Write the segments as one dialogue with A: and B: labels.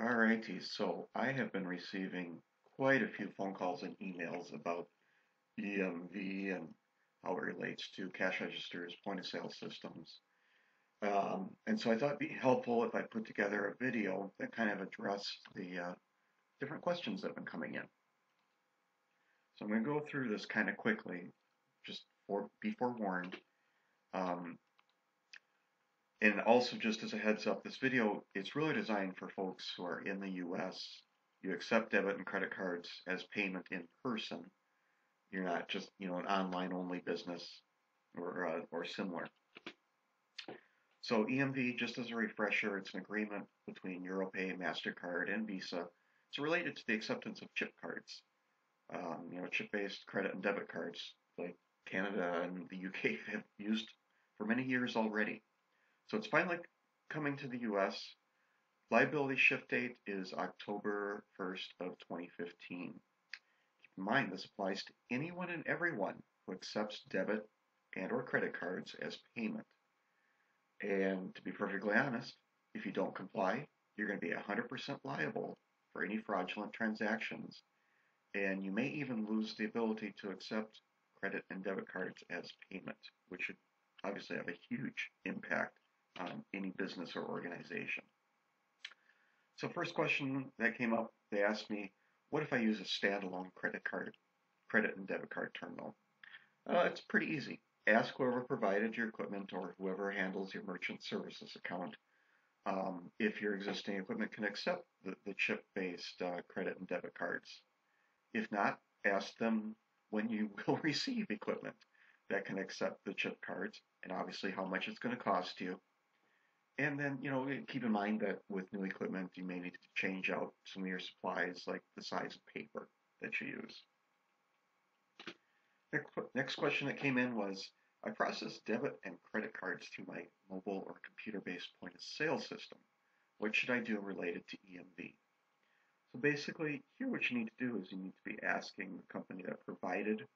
A: Alrighty, so I have been receiving quite a few phone calls and emails about EMV and how it relates to cash registers, point of sale systems. And so I thought it'd be helpful if I put together a video that kind of addressed the different questions that have been coming in. So I'm going to go through this kind of quickly, just be forewarned. Um, And also, just as a heads up, this video is really designed for folks who are in the US. You accept debit and credit cards as payment in person. You're not just, an online only business or similar. So EMV, just as a refresher, it's an agreement between Europay, MasterCard, and Visa. It's related to the acceptance of chip cards. Chip-based credit and debit cards like Canada and the UK have used for many years already. So it's finally coming to the US. Liability shift date is October 1st of 2015. Keep in mind this applies to anyone and everyone who accepts debit and or credit cards as payment. And to be perfectly honest, if you don't comply, you're going to be 100% liable for any fraudulent transactions, and you may even lose the ability to accept credit and debit cards as payment, which should obviously have a huge impact on any business or organization. So first question that came up, they asked me, what if I use a standalone credit and debit card terminal? It's pretty easy. Ask whoever provided your equipment or whoever handles your merchant services account if your existing equipment can accept the chip-based credit and debit cards. If not, ask them when you will receive equipment that can accept the chip cards and obviously how much it's going to cost you. And then, keep in mind that with new equipment, you may need to change out some of your supplies, like the size of paper that you use. Next question that came in was, I process debit and credit cards through my mobile or computer-based point of sale system. What should I do related to EMV? So basically, here what you need to do is you need to be asking the company that provided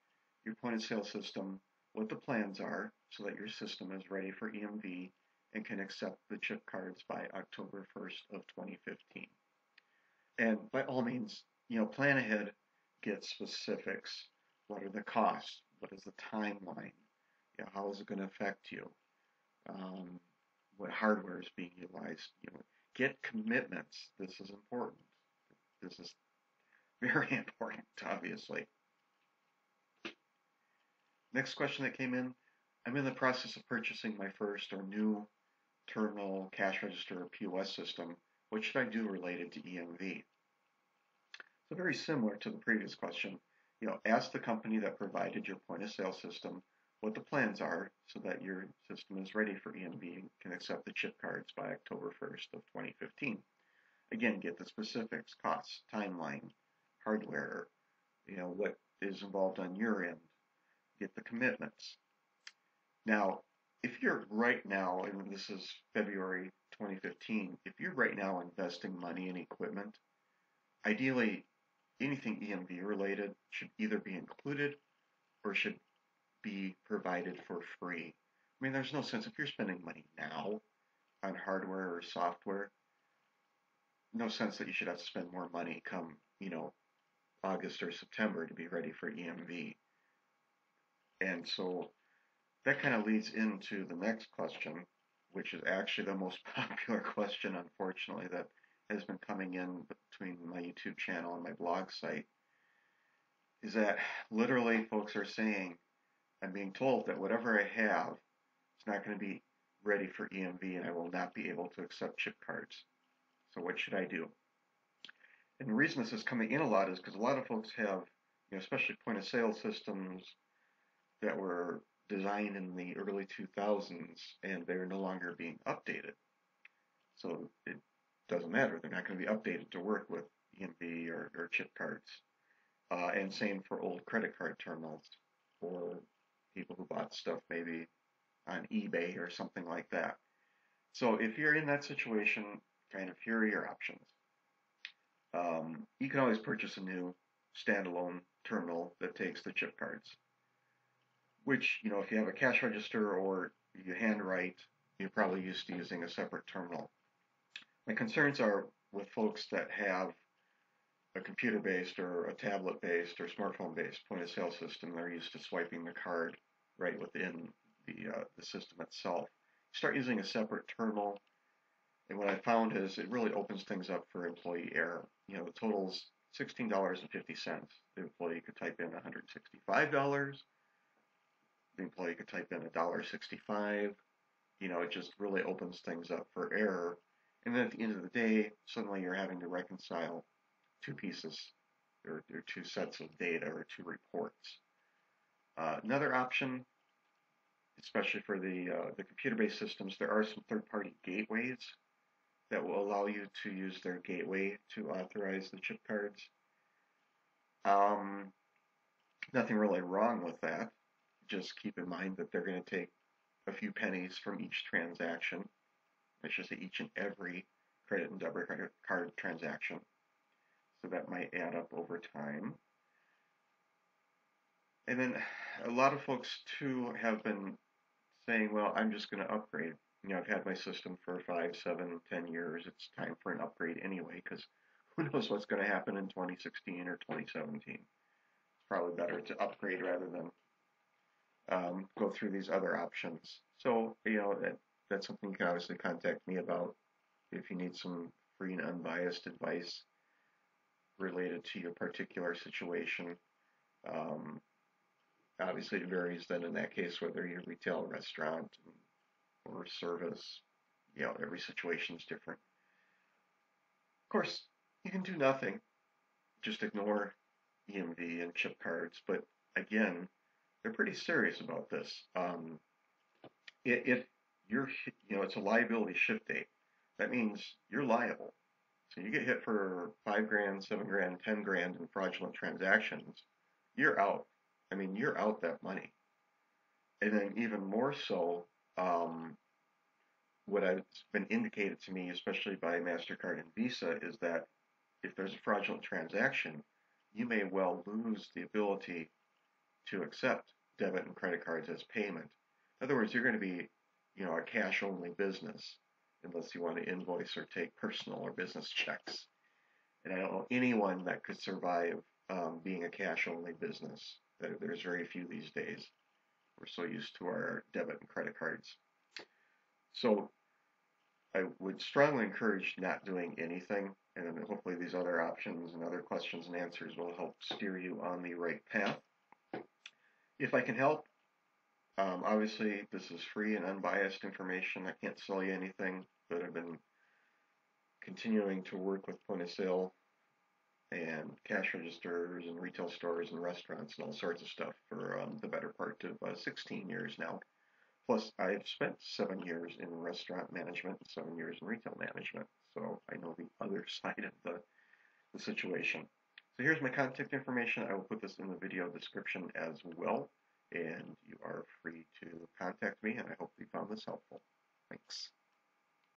A: your point of sale system what the plans are so that your system is ready for EMV and can accept the chip cards by October 1st of 2015. And by all means, plan ahead, get specifics. What are the costs? What is the timeline? How is it going to affect you? What hardware is being utilized? Get commitments. This is important. This is very important, obviously. Next question that came in, I'm in the process of purchasing my first or new terminal, cash register, or POS system. What should I do related to EMV? So very similar to the previous question, ask the company that provided your point of sale system what the plans are so that your system is ready for EMV and can accept the chip cards by October 1st of 2015. Again, get the specifics, costs, timeline, hardware, what is involved on your end. Get the commitments. Now, if you're right now, and this is February 2015, if you're right now investing money in equipment, ideally anything EMV related should either be included or should be provided for free. I mean, there's no sense if you're spending money now on hardware or software, no sense that you should have to spend more money come, August or September to be ready for EMV. And so that kind of leads into the next question, which is actually the most popular question, unfortunately, that has been coming in between my YouTube channel and my blog site, is that literally folks are saying, I'm being told that whatever I have is not going to be ready for EMV and I will not be able to accept chip cards. So what should I do? And the reason this is coming in a lot is because a lot of folks have, especially point of sale systems that were designed in the early 2000s and they're no longer being updated. So it doesn't matter. They're not going to be updated to work with EMV or chip cards. And same for old credit card terminals or people who bought stuff maybe on eBay or something like that. So if you're in that situation, here are your options. You can always purchase a new standalone terminal that takes the chip cards, which, if you have a cash register or you handwrite, you're probably used to using a separate terminal. My concerns are with folks that have a computer-based or a tablet-based or smartphone-based point-of-sale system. They're used to swiping the card right within the system itself. Start using a separate terminal, and what I found is it really opens things up for employee error. The total's $16.50. The employee could type in $165. The employee could type in $1.65. It just really opens things up for error. And then at the end of the day, suddenly you're having to reconcile two pieces or two sets of data or two reports. Another option, especially for the computer-based systems, there are some third-party gateways that will allow you to use their gateway to authorize the chip cards. Nothing really wrong with that. Just keep in mind that they're going to take a few pennies from each transaction. I should say each and every credit and debit card transaction. So that might add up over time. And then a lot of folks too have been saying, well, I'm just going to upgrade. I've had my system for 5, 7, 10 years. It's time for an upgrade anyway, because who knows what's going to happen in 2016 or 2017. It's probably better to upgrade rather than go through these other options. So, that's something you can obviously contact me about if you need some free and unbiased advice related to your particular situation. Obviously, it varies then in that case whether you're retail, restaurant, or service. Every situation is different. Of course, you can do nothing, just ignore EMV and chip cards. But again, they're pretty serious about this. If you're, it's a liability shift date. That means you're liable. So you get hit for $5,000, $7,000, $10,000 in fraudulent transactions, you're out. You're out that money. And then even more so, what has been indicated to me, especially by MasterCard and Visa, is that if there's a fraudulent transaction, you may well lose the ability to accept debit and credit cards as payment. In other words, you're going to be, a cash-only business unless you want to invoice or take personal or business checks. And I don't know anyone that could survive being a cash-only business. There's very few these days. We're so used to our debit and credit cards. So I would strongly encourage not doing anything, and then hopefully these other options and other questions and answers will help steer you on the right path. If I can help, obviously this is free and unbiased information. I can't sell you anything, but I've been continuing to work with point of sale and cash registers and retail stores and restaurants and all sorts of stuff for the better part of 16 years now. Plus, I've spent 7 years in restaurant management and 7 years in retail management, so I know the other side of the situation. So here's my contact information. I will put this in the video description as well, and you are free to contact me, and I hope you found this helpful. Thanks.